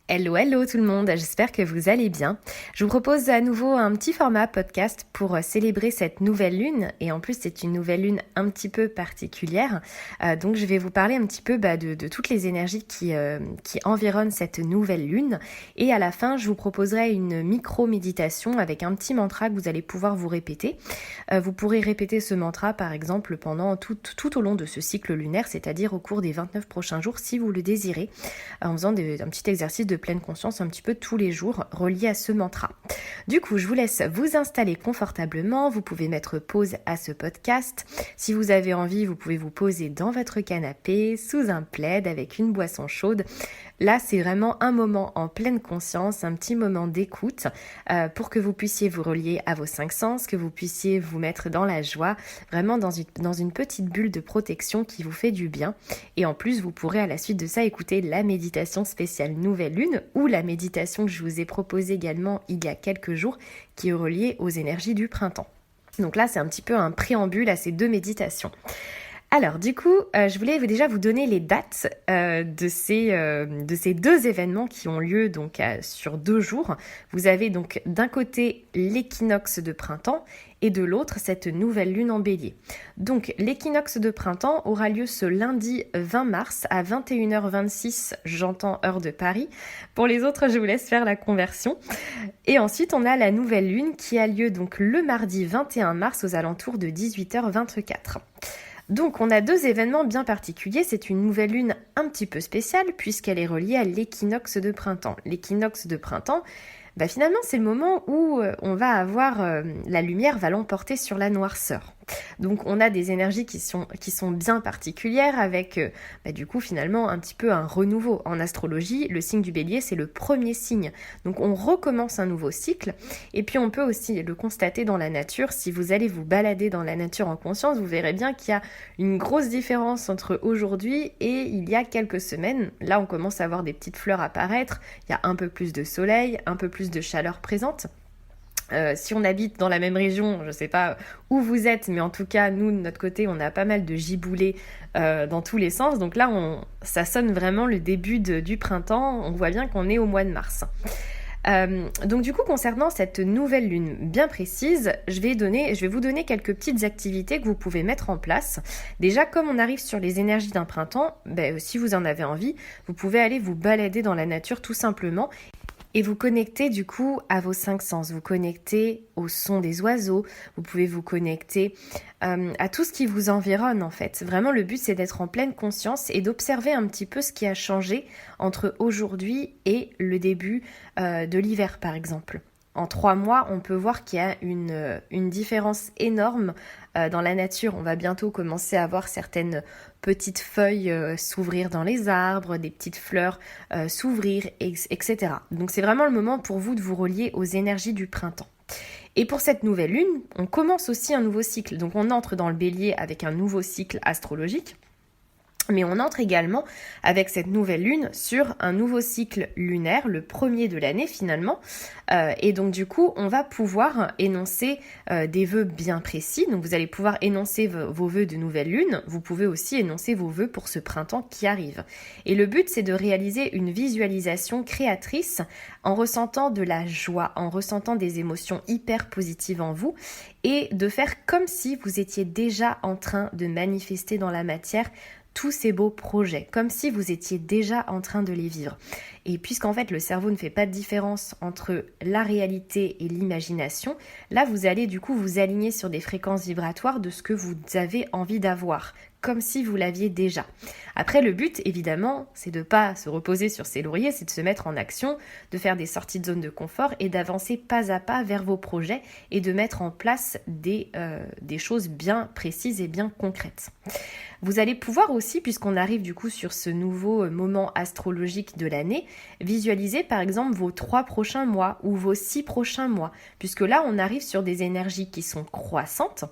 Hello, hello tout le monde, j'espère que vous allez bien. Je vous propose à nouveau un petit format podcast pour célébrer cette nouvelle lune et en plus c'est une nouvelle lune un petit peu particulière. Donc je vais vous parler un petit peu de toutes les énergies qui environnent cette nouvelle lune et à la fin je vous proposerai une micro-méditation avec un petit mantra que vous allez pouvoir vous répéter. Vous pourrez répéter ce mantra par exemple pendant tout au long de ce cycle lunaire, c'est-à-dire au cours des 29 prochains jours si vous le désirez, en faisant un petit exercice de pleine conscience un petit peu tous les jours relié à ce mantra. Du coup, je vous laisse vous installer confortablement, vous pouvez mettre pause à ce podcast. Si vous avez envie, vous pouvez vous poser dans votre canapé, sous un plaid, avec une boisson chaude. Là, c'est vraiment un moment en pleine conscience, un petit moment d'écoute pour que vous puissiez vous relier à vos cinq sens, que vous puissiez vous mettre dans la joie, vraiment dans une petite bulle de protection qui vous fait du bien. Et en plus, vous pourrez à la suite de ça écouter la méditation spéciale Nouvelle Lune ou la méditation que je vous ai proposée également il y a quelques jours qui est reliée aux énergies du printemps. Donc là, c'est un petit peu un préambule à ces deux méditations. Alors du coup, je voulais déjà vous donner les dates de ces deux événements qui ont lieu donc sur 2 jours. Vous avez donc d'un côté l'équinoxe de printemps et de l'autre cette nouvelle lune en bélier. Donc l'équinoxe de printemps aura lieu ce lundi 20 mars à 21h26, j'entends heure de Paris. Pour les autres, je vous laisse faire la conversion. Et ensuite, on a la nouvelle lune qui a lieu donc le mardi 21 mars aux alentours de 18h24. Donc on a 2 événements bien particuliers, c'est une nouvelle lune un petit peu spéciale puisqu'elle est reliée à l'équinoxe de printemps. L'équinoxe de printemps, finalement c'est le moment où on va avoir, la lumière va l'emporter sur la noirceur. Donc on a des énergies qui sont bien particulières avec du coup finalement un petit peu un renouveau. En astrologie, le signe du bélier c'est le premier signe. Donc on recommence un nouveau cycle et puis on peut aussi le constater dans la nature. Si vous allez vous balader dans la nature en conscience, vous verrez bien qu'il y a une grosse différence entre aujourd'hui et il y a quelques semaines. Là on commence à voir des petites fleurs apparaître, il y a un peu plus de soleil, un peu plus de chaleur présente. Si on habite dans la même région, je ne sais pas où vous êtes, mais en tout cas, nous, de notre côté, on a pas mal de giboulées dans tous les sens. Donc là, ça sonne vraiment le début du printemps. On voit bien qu'on est au mois de mars. Donc du coup, concernant cette nouvelle lune bien précise, je vais vous donner quelques petites activités que vous pouvez mettre en place. Déjà, comme on arrive sur les énergies d'un printemps, si vous en avez envie, vous pouvez aller vous balader dans la nature tout simplement. Et vous connectez du coup à vos 5 sens, vous connectez au son des oiseaux, vous pouvez vous connecter à tout ce qui vous environne en fait. Vraiment le but c'est d'être en pleine conscience et d'observer un petit peu ce qui a changé entre aujourd'hui et le début de l'hiver par exemple. En 3 mois, on peut voir qu'il y a une différence énorme dans la nature. On va bientôt commencer à voir certaines petites feuilles s'ouvrir dans les arbres, des petites fleurs s'ouvrir, etc. Donc c'est vraiment le moment pour vous de vous relier aux énergies du printemps. Et pour cette nouvelle lune, on commence aussi un nouveau cycle. Donc on entre dans le bélier avec un nouveau cycle astrologique. Mais on entre également avec cette nouvelle lune sur un nouveau cycle lunaire, le premier de l'année finalement. Et donc du coup, on va pouvoir énoncer des vœux bien précis. Donc vous allez pouvoir énoncer vos vœux de nouvelle lune. Vous pouvez aussi énoncer vos vœux pour ce printemps qui arrive. Et le but, c'est de réaliser une visualisation créatrice en ressentant de la joie, en ressentant des émotions hyper positives en vous et de faire comme si vous étiez déjà en train de manifester dans la matière tous ces beaux projets, comme si vous étiez déjà en train de les vivre. Et puisqu'en fait le cerveau ne fait pas de différence entre la réalité et l'imagination, là vous allez du coup vous aligner sur des fréquences vibratoires de ce que vous avez envie d'avoir, comme si vous l'aviez déjà. Après le but évidemment c'est de ne pas se reposer sur ses lauriers, c'est de se mettre en action, de faire des sorties de zone de confort et d'avancer pas à pas vers vos projets et de mettre en place des choses bien précises et bien concrètes. Vous allez pouvoir aussi, puisqu'on arrive du coup sur ce nouveau moment astrologique de l'année, visualiser par exemple vos 3 prochains mois ou vos 6 prochains mois, puisque là on arrive sur des énergies qui sont croissantes.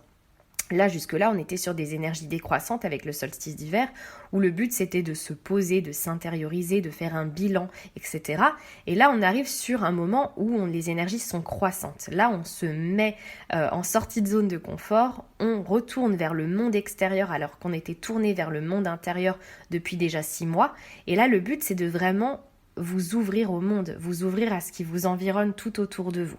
Là, jusque-là, on était sur des énergies décroissantes avec le solstice d'hiver, où le but, c'était de se poser, de s'intérioriser, de faire un bilan, etc. Et là, on arrive sur un moment où les énergies sont croissantes. Là, on se met en sortie de zone de confort, on retourne vers le monde extérieur alors qu'on était tourné vers le monde intérieur depuis déjà 6 mois. Et là, le but, c'est de vraiment vous ouvrir au monde, vous ouvrir à ce qui vous environne tout autour de vous.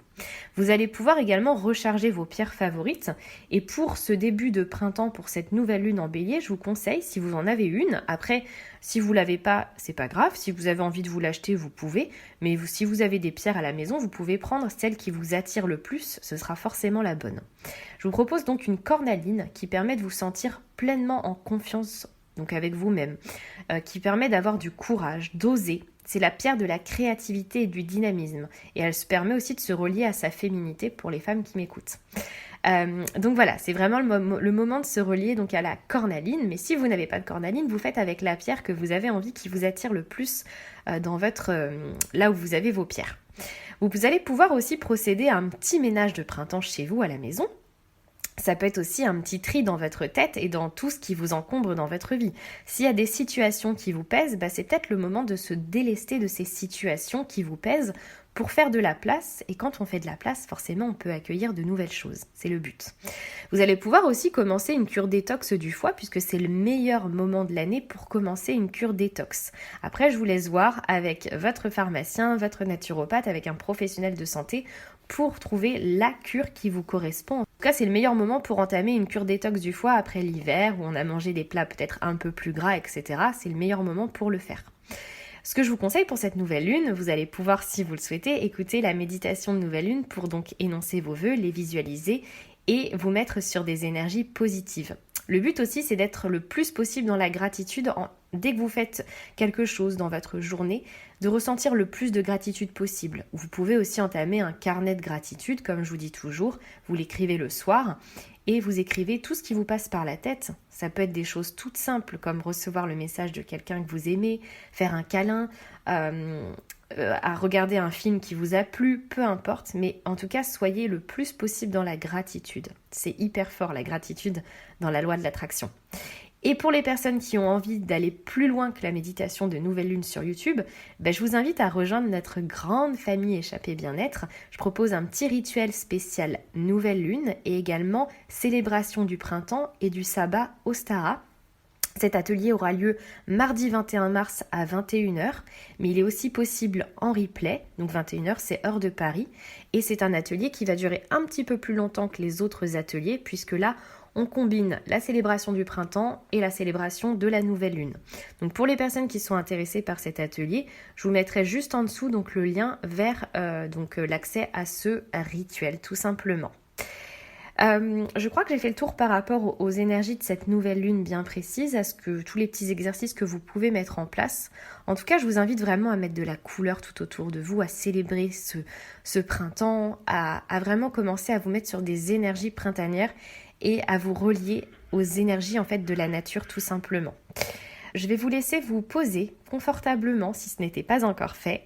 Vous allez pouvoir également recharger vos pierres favorites et pour ce début de printemps, pour cette nouvelle lune en bélier, je vous conseille, si vous en avez une, après si vous ne l'avez pas, c'est pas grave, si vous avez envie de vous l'acheter, vous pouvez, mais si vous avez des pierres à la maison, vous pouvez prendre celle qui vous attire le plus, ce sera forcément la bonne. Je vous propose donc une cornaline qui permet de vous sentir pleinement en confiance, donc avec vous-même, qui permet d'avoir du courage, d'oser. C'est la pierre de la créativité et du dynamisme. Et elle se permet aussi de se relier à sa féminité pour les femmes qui m'écoutent. Donc voilà, c'est vraiment le moment de se relier donc à la cornaline. Mais si vous n'avez pas de cornaline, vous faites avec la pierre que vous avez envie, qui vous attire le plus dans là où vous avez vos pierres. Vous allez pouvoir aussi procéder à un petit ménage de printemps chez vous à la maison. Ça peut être aussi un petit tri dans votre tête et dans tout ce qui vous encombre dans votre vie. S'il y a des situations qui vous pèsent, c'est peut-être le moment de se délester de ces situations qui vous pèsent pour faire de la place. Et quand on fait de la place, forcément, on peut accueillir de nouvelles choses. C'est le but. Vous allez pouvoir aussi commencer une cure détox du foie puisque c'est le meilleur moment de l'année pour commencer une cure détox. Après, je vous laisse voir avec votre pharmacien, votre naturopathe, avec un professionnel de santé pour trouver la cure qui vous correspond. En tout cas, c'est le meilleur moment pour entamer une cure détox du foie après l'hiver où on a mangé des plats peut-être un peu plus gras, etc. C'est le meilleur moment pour le faire. Ce que je vous conseille pour cette nouvelle lune, vous allez pouvoir, si vous le souhaitez, écouter la méditation de nouvelle lune pour donc énoncer vos vœux, les visualiser et vous mettre sur des énergies positives. Le but aussi, c'est d'être le plus possible dans la gratitude dès que vous faites quelque chose dans votre journée, de ressentir le plus de gratitude possible. Vous pouvez aussi entamer un carnet de gratitude, comme je vous dis toujours, vous l'écrivez le soir et vous écrivez tout ce qui vous passe par la tête. Ça peut être des choses toutes simples comme recevoir le message de quelqu'un que vous aimez, faire un câlin, à regarder un film qui vous a plu, peu importe, mais en tout cas, soyez le plus possible dans la gratitude. C'est hyper fort la gratitude dans la loi de l'attraction. Et pour les personnes qui ont envie d'aller plus loin que la méditation de nouvelle lune sur YouTube, je vous invite à rejoindre notre grande famille Échappée Bien-être. Je propose un petit rituel spécial nouvelle lune et également célébration du printemps et du sabbat Ostara. Cet atelier aura lieu mardi 21 mars à 21h, mais il est aussi possible en replay, donc 21h c'est heure de Paris, et c'est un atelier qui va durer un petit peu plus longtemps que les autres ateliers, puisque là, on combine la célébration du printemps et la célébration de la nouvelle lune. Donc pour les personnes qui sont intéressées par cet atelier, je vous mettrai juste en dessous donc, le lien vers l'accès à ce rituel, tout simplement. Je crois que j'ai fait le tour par rapport aux énergies de cette nouvelle lune bien précise, à tous les petits exercices que vous pouvez mettre en place. En tout cas, je vous invite vraiment à mettre de la couleur tout autour de vous, à célébrer ce printemps, à vraiment commencer à vous mettre sur des énergies printanières et à vous relier aux énergies en fait de la nature tout simplement. Je vais vous laisser vous poser confortablement si ce n'était pas encore fait.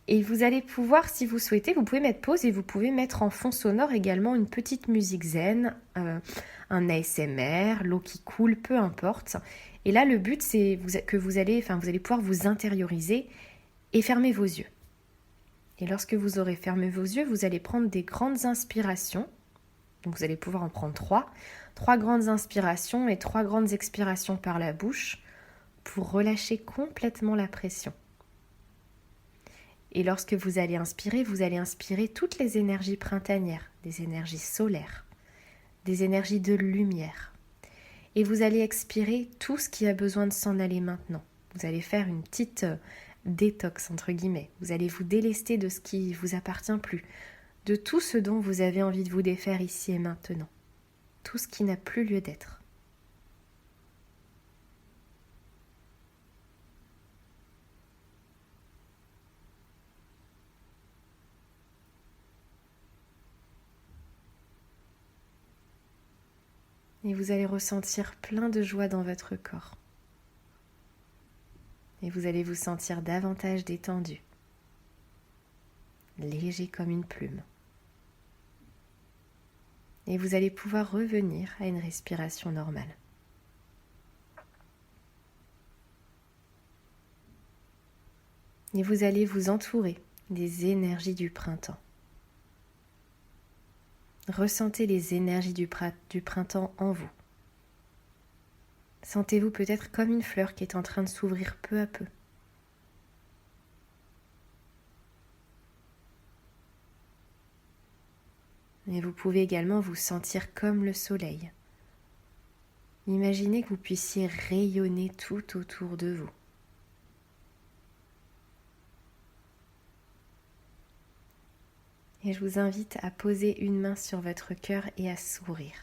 Et vous allez pouvoir, si vous souhaitez, vous pouvez mettre pause et vous pouvez mettre en fond sonore également une petite musique zen, un ASMR, l'eau qui coule, peu importe. Et là, le but, c'est que vous allez pouvoir vous intérioriser et fermer vos yeux. Et lorsque vous aurez fermé vos yeux, vous allez prendre des grandes inspirations. Donc vous allez pouvoir en prendre 3 grandes inspirations et 3 grandes expirations par la bouche pour relâcher complètement la pression. Et lorsque vous allez inspirer toutes les énergies printanières, des énergies solaires, des énergies de lumière. Et vous allez expirer tout ce qui a besoin de s'en aller maintenant. Vous allez faire une petite détox, entre guillemets. Vous allez vous délester de ce qui ne vous appartient plus, de tout ce dont vous avez envie de vous défaire ici et maintenant. Tout ce qui n'a plus lieu d'être. Et vous allez ressentir plein de joie dans votre corps. Et vous allez vous sentir davantage détendu, léger comme une plume. Et vous allez pouvoir revenir à une respiration normale. Et vous allez vous entourer des énergies du printemps. Ressentez les énergies du printemps en vous. Sentez-vous peut-être comme une fleur qui est en train de s'ouvrir peu à peu. Et vous pouvez également vous sentir comme le soleil. Imaginez que vous puissiez rayonner tout autour de vous. Et je vous invite à poser une main sur votre cœur et à sourire.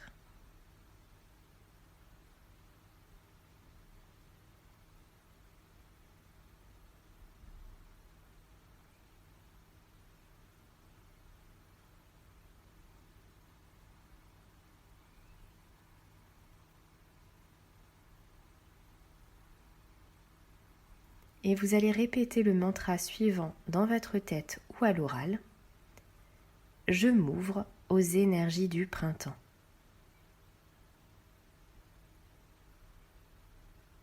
Et vous allez répéter le mantra suivant dans votre tête ou à l'oral. Je m'ouvre aux énergies du printemps.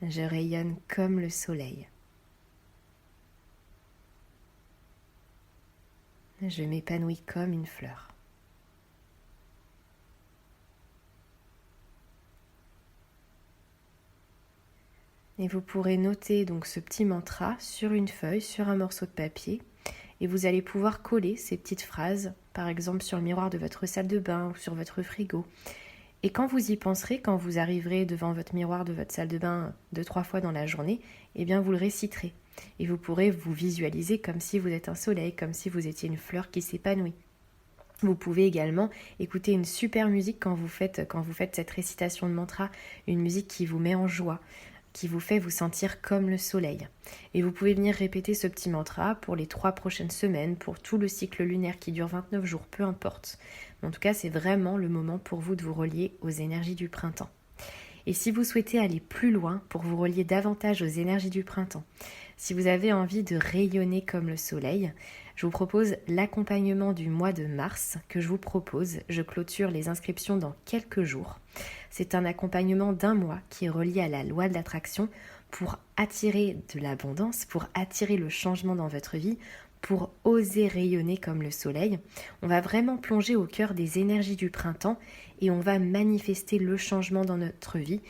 Je rayonne comme le soleil. Je m'épanouis comme une fleur. Et vous pourrez noter donc ce petit mantra sur une feuille, sur un morceau de papier. Et vous allez pouvoir coller ces petites phrases, par exemple sur le miroir de votre salle de bain ou sur votre frigo. Et quand vous y penserez, quand vous arriverez devant votre miroir de votre salle de bain 2-3 fois dans la journée, eh bien vous le réciterez. Et vous pourrez vous visualiser comme si vous êtes un soleil, comme si vous étiez une fleur qui s'épanouit. Vous pouvez également écouter une super musique quand vous faites cette récitation de mantra, une musique qui vous met en joie, qui vous fait vous sentir comme le soleil. Et vous pouvez venir répéter ce petit mantra pour les 3 prochaines semaines, pour tout le cycle lunaire qui dure 29 jours, peu importe. En tout cas, c'est vraiment le moment pour vous de vous relier aux énergies du printemps. Et si vous souhaitez aller plus loin pour vous relier davantage aux énergies du printemps, si vous avez envie de rayonner comme le soleil, je vous propose l'accompagnement du mois de mars que je vous propose. Je clôture les inscriptions dans quelques jours. C'est un accompagnement d'1 mois qui est relié à la loi de l'attraction pour attirer de l'abondance, pour attirer le changement dans votre vie, pour oser rayonner comme le soleil. On va vraiment plonger au cœur des énergies du printemps et on va manifester le changement dans notre vie.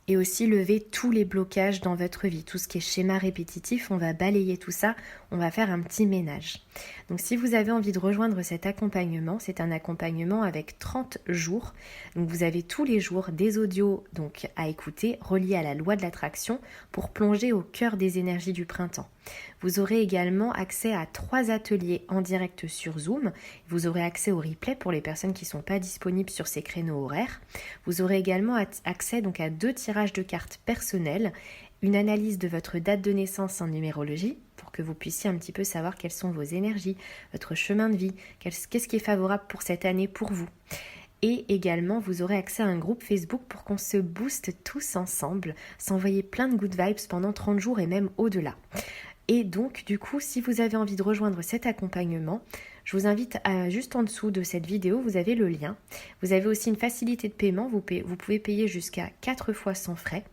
Et aussi lever tous les blocages dans votre vie. Tout ce qui est schéma répétitif, on va balayer tout ça, on va faire un petit ménage. Donc si vous avez envie de rejoindre cet accompagnement, c'est un accompagnement avec 30 jours. Donc vous avez tous les jours des audios donc, à écouter, reliés à la loi de l'attraction, pour plonger au cœur des énergies du printemps. Vous aurez également accès à 3 ateliers en direct sur Zoom. Vous aurez accès au replay pour les personnes qui ne sont pas disponibles sur ces créneaux horaires. Vous aurez également accès donc à 2 tirages de cartes personnelles, une analyse de votre date de naissance en numérologie pour que vous puissiez un petit peu savoir quelles sont vos énergies, votre chemin de vie, qu'est-ce qui est favorable pour cette année pour vous. Et également, vous aurez accès à un groupe Facebook pour qu'on se booste tous ensemble, s'envoyer plein de good vibes pendant 30 jours et même au-delà. Et donc, du coup, si vous avez envie de rejoindre cet accompagnement, je vous invite à, juste en dessous de cette vidéo, vous avez le lien. Vous avez aussi une facilité de paiement, vous pouvez payer jusqu'à 4 fois sans frais.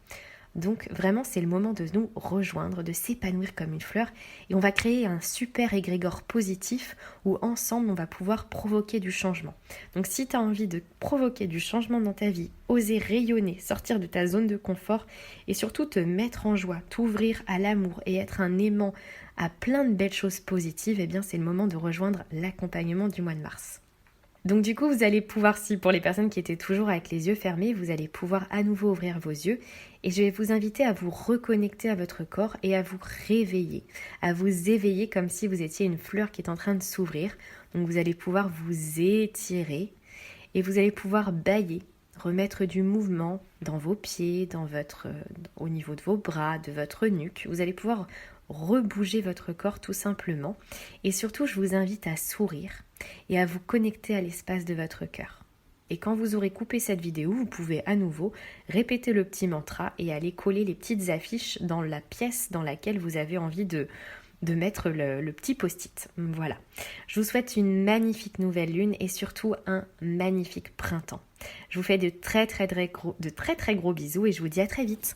Donc vraiment, c'est le moment de nous rejoindre, de s'épanouir comme une fleur. Et on va créer un super égrégore positif où ensemble, on va pouvoir provoquer du changement. Donc si tu as envie de provoquer du changement dans ta vie, oser rayonner, sortir de ta zone de confort et surtout te mettre en joie, t'ouvrir à l'amour et être un aimant à plein de belles choses positives, eh bien c'est le moment de rejoindre l'accompagnement du mois de mars. Donc du coup, vous allez pouvoir, si pour les personnes qui étaient toujours avec les yeux fermés, vous allez pouvoir à nouveau ouvrir vos yeux et je vais vous inviter à vous reconnecter à votre corps et à vous réveiller, à vous éveiller comme si vous étiez une fleur qui est en train de s'ouvrir. Donc vous allez pouvoir vous étirer et vous allez pouvoir bâiller, remettre du mouvement dans vos pieds, au niveau de vos bras, de votre nuque. Vous allez pouvoir rebouger votre corps tout simplement. Et surtout, je vous invite à sourire et à vous connecter à l'espace de votre cœur. Et quand vous aurez coupé cette vidéo, vous pouvez à nouveau répéter le petit mantra et aller coller les petites affiches dans la pièce dans laquelle vous avez envie de mettre le petit post-it. Voilà. Je vous souhaite une magnifique nouvelle lune et surtout un magnifique printemps. Je vous fais de très très gros bisous et je vous dis à très vite.